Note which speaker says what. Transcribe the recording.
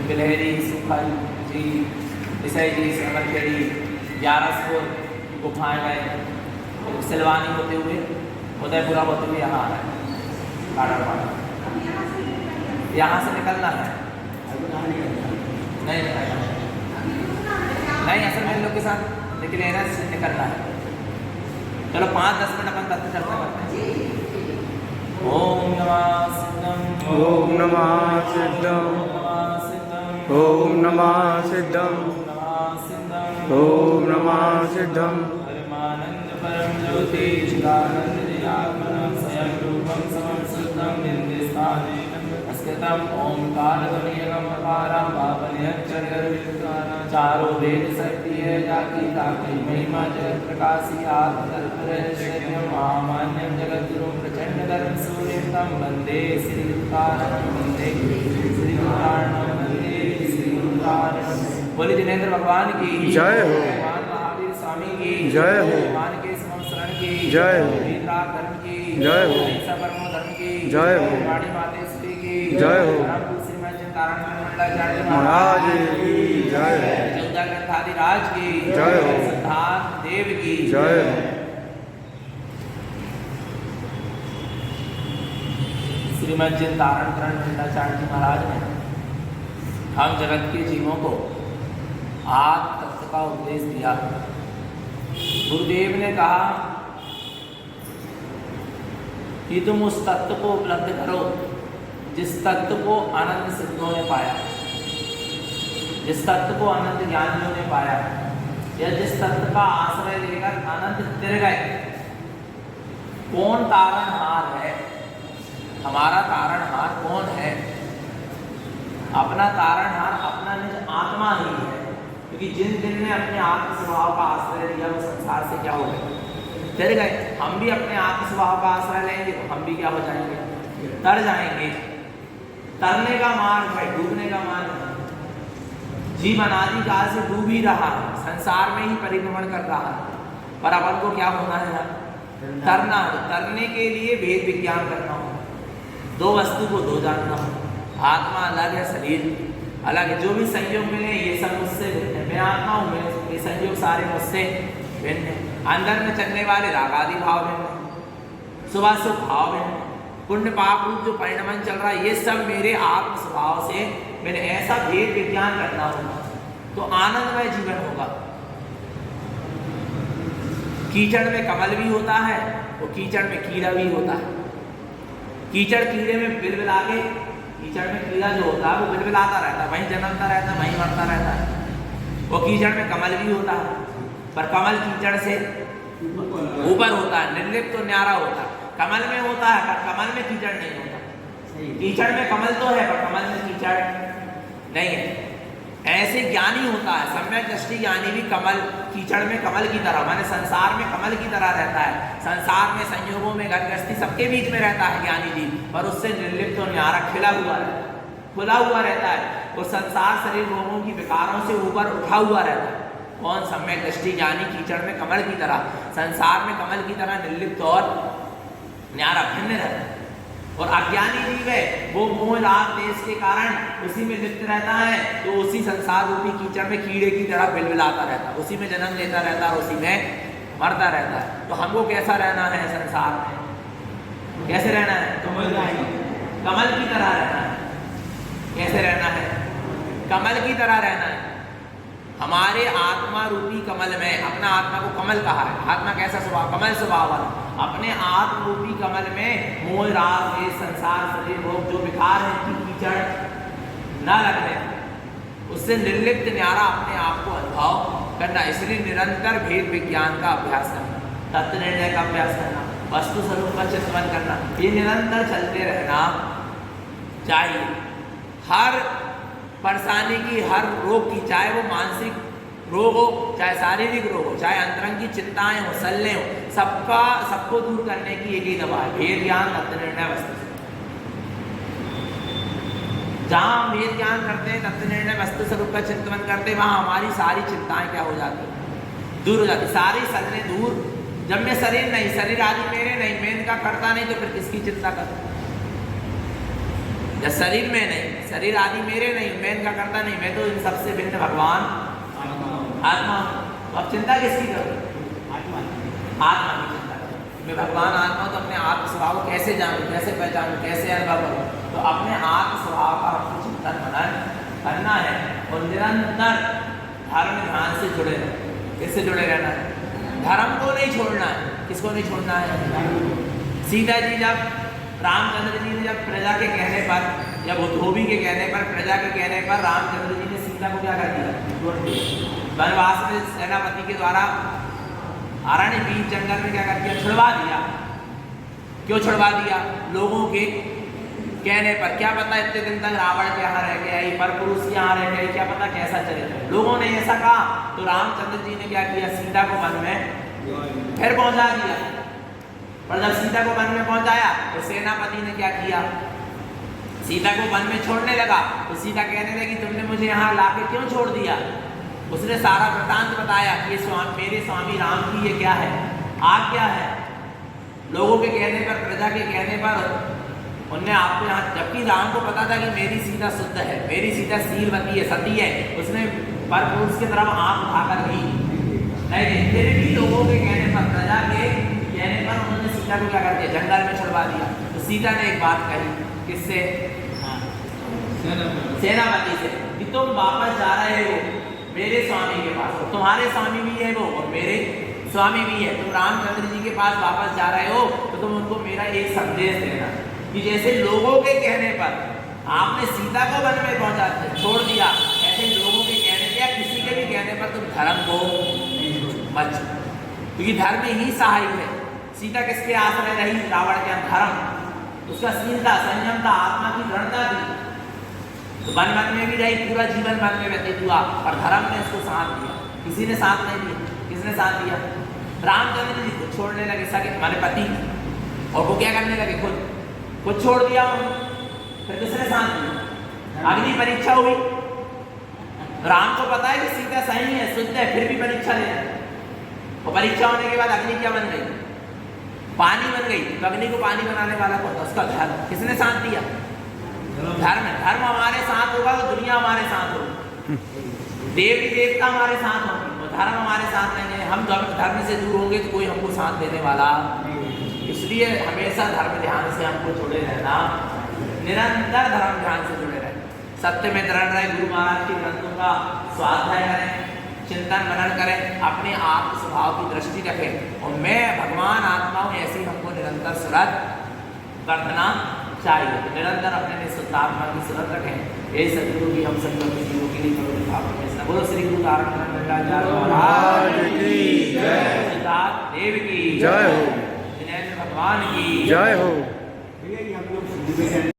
Speaker 1: बिलहरी, सुखल जी, विषय जी, समरखेड़ी, 11 की गुफाएँ गए, सिलवानी होते हुए उदयपुरा होते हुए यहाँ आ रहा है गाड़ावाड़ा। यहाँ से निकलना है नहीं नहीं, असल में लोग के साथ निकले ना, इससे निकलना है। चलो 5-10 मिनट अपन तत्व चर्चा करते हैं। ओम नमः सिद्धम,
Speaker 2: ओम नमः सिद्धम, ओम नमः सिद्धम, ओम नमः सिद्धम।
Speaker 1: परमानंद परम ज्योति चिदानंद निराकरं स्वयं रूपं समं सिद्धं निंदिस्थाने अस्कृतं ओंकार ध्वनियगम अकारं भावनियच्चर्यविद्वाना चारों वेद शक्ति है जाकी ताकी महिमा जगत प्रकाशी आत्मतत्परं महामान्यं जगद्गुरुं प्रचंडधरं सूर्यं तं वंदे श्री उदाहरणं वंदे श्री उदाहरणं वंदे श्री उदाहरणं। बोले जिनेंद्र भगवान की
Speaker 2: जय हो,
Speaker 1: भगवान महावीर स्वामी की
Speaker 2: जय हो,
Speaker 1: भगवान के शरण की
Speaker 2: जय हो,
Speaker 1: वीतराग धर्म की
Speaker 2: जय हो,
Speaker 1: अहिंसा परमो धर्म की
Speaker 2: जय हो,
Speaker 1: वाणी मातेश्वरी की
Speaker 2: जय हो,
Speaker 1: श्रीमद चिंतारण मंडलाचार्य
Speaker 2: महाराज की जय हो,
Speaker 1: चौदह ग्रंथाधिराज की
Speaker 2: जय हो,
Speaker 1: सिद्धार्थ देव की
Speaker 2: जय हो।
Speaker 1: श्रीमद चिंतारण मंडलाचार्य जी महाराज ने हम जगत के जीवों को आत्म तत्व का उपदेश दिया। गुरुदेव ने कहा कि तुम उस तत्व को उपलब्ध करो जिस तत्व को अनंत सिद्धों ने पाया, जिस तत्व को अनंत ज्ञानियों ने पाया, या जिस तत्व का आश्रय लेकर अनंत तिर गए। कौन तारणहार है? हमारा तारणहार कौन है? अपना तारणहार अपना निज आत्मा ही है, क्योंकि जिन ने अपने आत्म स्वभाव का आश्रय लिया वो संसार से क्या हो गए? तिर गए। हम भी अपने आत्म स्वभाव का आश्रय लेंगे तो हम भी क्या हो जाएंगे? तर जाएंगे। तरने का मार्ग है, डूबने का मार्ग है। जीवन आदि काल से डूब ही रहा है, संसार में ही परिभ्रमण कर रहा है, पर अपन को क्या होना है? तरना है। तरने के लिए वेद विज्ञान करना हो, दो वस्तु को दो जानना हो। आत्मा अलग है, शरीर अलग है। जो भी संयोग मिले ये सब मुझसे भिन्न है। मैं आत्मा हूँ, ये संयोग सारे मुझसे भिन्न है। अंदर में चलने वाले राग आदि भाव भिन्न, सुबह सुख भाव भिन्न, पुण्य पाप रूप जो परिणमन चल रहा है ये सब मेरे आत्म स्वभाव से मैंने ऐसा भेद विज्ञान करना होगा तो आनंदमय जीवन होगा। कीचड़ में कमल भी होता है, वो कीचड़ में कीड़ा भी होता है। कीचड़ कीड़े में बिलबिला के, कीचड़ में कीड़ा जो होता है वो बिलबिलाता रहता है, वहीं जन्मता रहता है, वहीं मरता रहता है। वो कीचड़ में कमल भी होता है, पर कमल कीचड़ से ऊपर होता है, निर्लिप्त तो न्यारा होता है। कमल में होता है पर कमल में कीचड़ नहीं होता। कीचड़ में कमल तो है पर कमल में कीचड़ नहीं है। ऐसे ज्ञानी होता है, सम्यक दृष्टि ज्ञानी भी कमल, कीचड़ में कमल की तरह, माने संसार में कमल की तरह रहता है। संसार में संयोगों में गृहस्थी सबके बीच में रहता है ज्ञानी जी, पर उससे निर्लिप्त और न्यारा खिला हुआ रहता है, खुला हुआ रहता है। वो संसार शरीर भोगों की विकारों से ऊपर उठा हुआ रहता है। कौन? सम्यक दृष्टि ज्ञानी कीचड़ में कमल की तरह, संसार में कमल की तरह निर्लिप्त और न्यारा भिन्न रहता है। और अज्ञानी जीव है वो मोह राग देश के कारण उसी में लिप्त रहता है, तो उसी संसार रूपी कीचड़ में कीड़े की तरह बिलबिलाता रहता है, उसी में जन्म लेता रहता है, उसी में मरता रहता है। तो हमको कैसा रहना है संसार में? कैसे रहना है? कमल की तरह रहना है। कैसे रहना है? कमल की तरह रहना है। हमारे आत्मा रूपी कमल में, अपना आत्मा को कमल कहा है। आत्मा कैसा स्वभाव? कमल स्वभाव वाला। अपने आत्म रूपी कमल में मोह राग देश संसार शरीर भोग जो विकार है कि कीचड़ न लगने, उससे निर्लिप्त न्यारा अपने आप को अनुभव करना। इसलिए निरंतर भेद विज्ञान का अभ्यास करना, तत्व निर्णय का अभ्यास करना, वस्तु स्वरूप का चिंतन करना, ये निरंतर चलते रहना चाहिए। हर परेशानी की, हर रोग की, चाहे वो मानसिक रोग हो, चाहे शारीरिक रोग हो, चाहे अंतरंग की चिंताएं हो, सल्ले हो, सबको दूर करने की एक ही दवा है, भेद ज्ञान तत्व निर्णय वस्तु। जहाँ हम वेद ज्ञान करते हैं, तत्व निर्णय वस्तु स्वरूप का चिंतन करते हैं, वहाँ हमारी सारी चिंताएं क्या हो जाती हैं? दूर हो जाती, सारी सल्ले दूर। जब मैं शरीर नहीं, शरीर आदि मेरे नहीं, मैं इनका करता नहीं तो फिर किसकी चिंता करता? या शरीर में नहीं, शरीर आदि मेरे नहीं, मैं इनका करता नहीं, मैं तो इन सबसे भिन्न भगवान आत्मा हूँ। तो अब चिंता किसकी करूँ? आत्मा की चिंता करूँ। मैं भगवान आत्मा हूँ तो अपने आत्म स्वभाव को कैसे जानूँ, कैसे पहचानूँ, कैसे अनुभव करूँ? तो अपने आत्म स्वभाव का हमको चिंतन मनन करना है और निरंतर धर्म ध्यान से जुड़े रहना। किससे जुड़े रहना है? धर्म को नहीं छोड़ना है। किसको नहीं छोड़ना है? सीता जी जब रामचंद्र जी ने जब प्रजा के कहने पर या धोबी के कहने पर, प्रजा के कहने पर रामचंद्र जी ने सीता को क्या कर दिया? वनवास में सेनापति के द्वारा अरण्य बीच जंगल में क्या कर दिया? छुड़वा दिया। क्यों छुड़वा दिया? लोगों के कहने पर। क्या पता इतने दिन तक रावण के यहाँ रह गया, पर पुरुष यहाँ रह गए, क्या पता कैसा चरित्र। लोगों ने ऐसा कहा तो रामचंद्र जी ने क्या किया? सीता को वन में फिर पहुंचा दिया। पर जब सीता को वन में पहुंचाया तो सेनापति ने क्या किया? सीता को वन में छोड़ने लगा तो सीता कहने लगी तुमने मुझे यहाँ लाके क्यों छोड़ दिया? उसने सारा वृतांत बताया कि मेरे स्वामी राम की ये क्या है, आज्ञा है। लोगों के कहने पर, प्रजा के कहने पर उनने आपको यहाँ, जबकि राम को पता था कि मेरी सीता शुद्ध है, मेरी सीता शीलवती है, सती है, उसने पर पुरुष की तरफ आंख उठाकर भी नहीं, फिर भी लोगों के कहने पर, प्रजा के कहने पर उन्होंने सीता को क्या कर दिया? जंगल में छुड़वा दिया। तो सीता ने एक बात कही, किससे? सेनापति से, कि तुम वापस जा रहे हो मेरे स्वामी के पास, तुम्हारे स्वामी भी है वो और मेरे स्वामी भी है, तुम रामचंद्र जी के पास वापस जा रहे हो तो तुम उनको मेरा एक संदेश देना कि जैसे लोगों के कहने पर आपने सीता को वन में पहुंचा छोड़ दिया, ऐसे लोगों के कहने पर या किसी के भी कहने पर तुम धर्म को मत, क्योंकि धर्म ही सहायक है। सीता किसके आश्रय रही? रावण के धर्म, उसका शीलता, संयम था, आत्मा की दृढ़ता थी, तो वन में भी रही, पूरा जीवन वन में व्यतीत हुआ और धर्म ने इसको साथ दिया। किसी ने साथ नहीं दिया। किसने साथ दिया? रामचंद्र जी खुद छोड़ने लगे, सके हमारे पति, और वो क्या करने लगे? खुद छोड़ दिया। फिर किसने साथ दिया? अग्नि परीक्षा हुई। राम को पता है कि सीता सही है, शुद्ध है, फिर भी परीक्षा लेना। और परीक्षा होने के बाद अग्नि क्या बन गई? पानी बन गई। तो अग्नि को पानी बनाने वाला कौन था? उसका धर्म। किसने साथ दिया? धर्म। धर्म हमारे साथ होगा तो दुनिया हमारे साथ होगी, देवी देवता हमारे साथ होंगे, और धर्म हमारे साथ नहीं है। हम धर्म से दूर होंगे तो कोई हमको साथ देने वाला। इसलिए हमेशा धर्म ध्यान से हमको जुड़े रहना, निरंतर धर्म ध्यान से जुड़े रहना, सत्य में दृढ़ रहे, गुरु महाराज के ग्रंथों का स्वाध्याय करें, चिंतन मनन करें, अपने आत्म स्वभाव की दृष्टि रखें और मैं भगवान आत्मा हूँ, ऐसी हमको निरंतर सुरत करना चाहिए। निरंतर अपने निःशुद्धात्मा की सुरत रखें। यही सदगुरु की हम सब जीवों के लिए बोलो श्री गुरु महाराज की जय, सिद्धार्थ देव की
Speaker 2: जय हो,
Speaker 1: जिनेंद्र भगवान की
Speaker 2: जय हो।